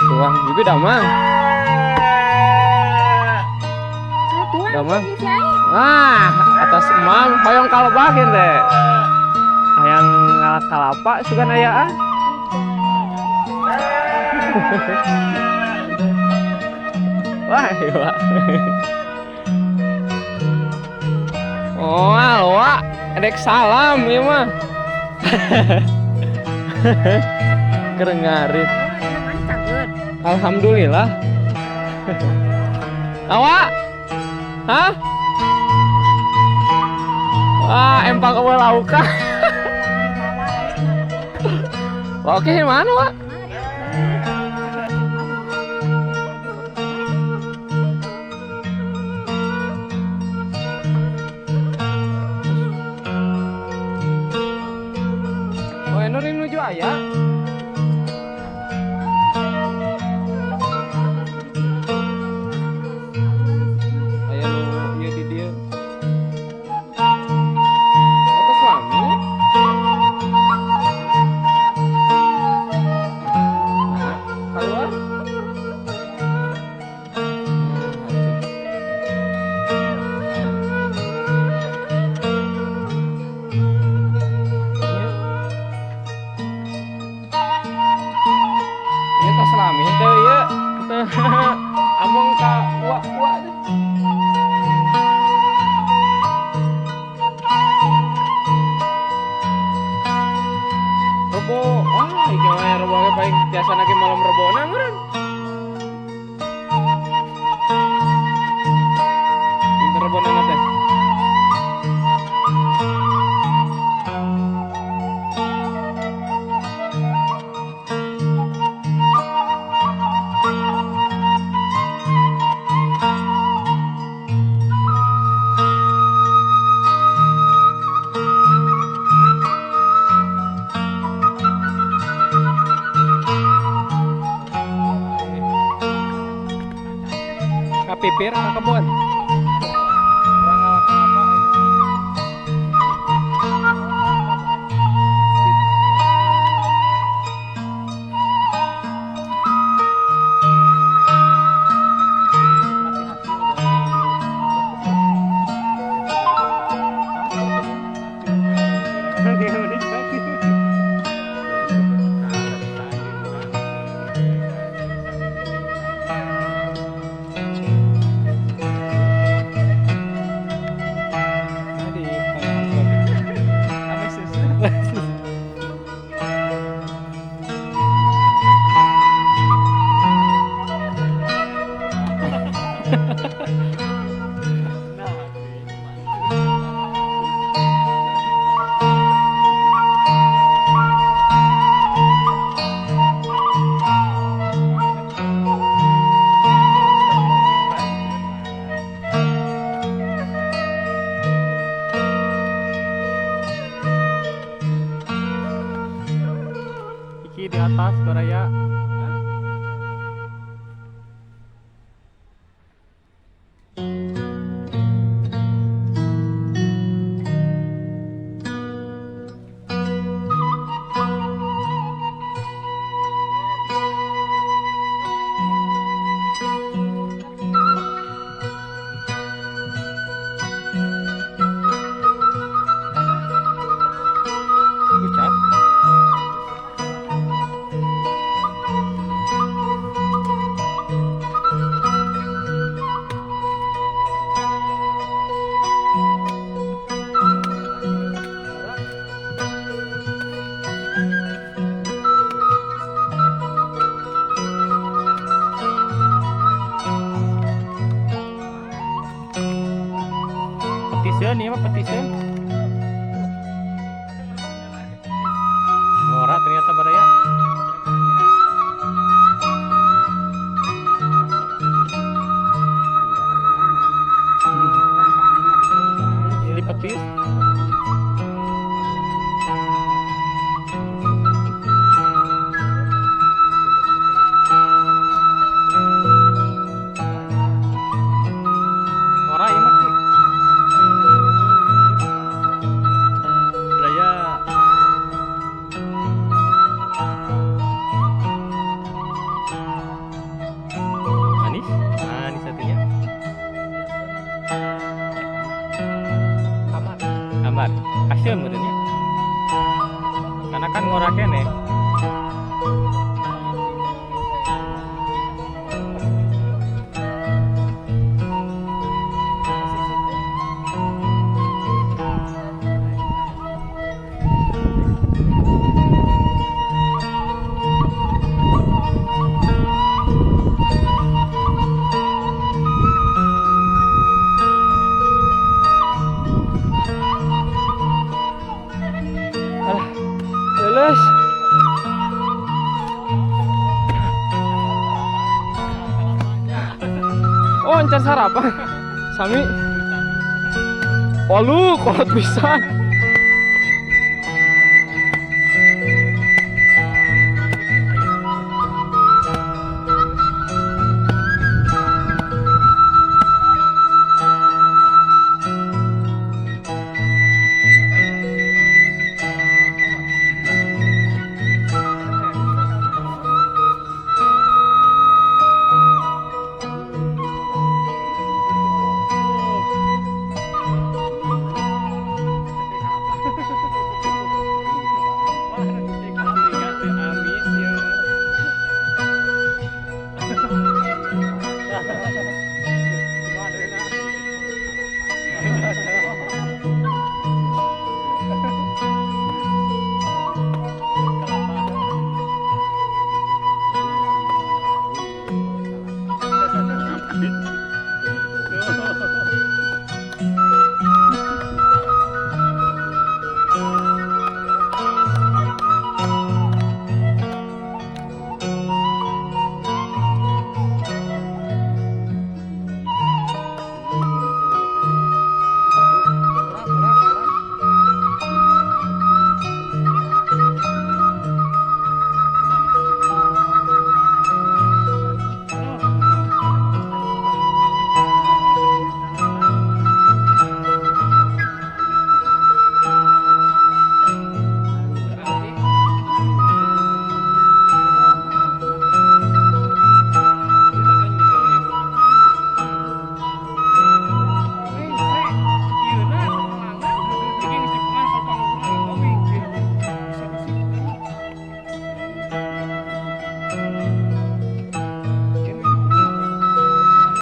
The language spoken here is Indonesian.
tuang juga damang. Damang. Wah, atas emam hoyong kalebahin deh. Hayang ngalak kalapa sugan ayaan. Wah, iya. Oh, alwa, adek salam ieu mah. Kerengarit. Alhamdulillah. Awak? Hah? Wah, empang eueuh lauka. Oke, mana, Wak? Oh, Enor ini nuju aya. Aya nu ieu di dieu. Atas lami. Nah, keluar. Ieu tas lami teh ieu teh among ka uak-uak teh. Rebo, wah iki mah rebo ge paling tiasa lagi malam rebona meureun. Pinter rebonana teh. Kapipir ka kebon. Urang ngalak apa ini. Iki di atas Baraya. Ucap. Soalnya kan ngora kene. Alah, lulus. Oh, encar sarapan. Sami. Oh, lu kolot pisan.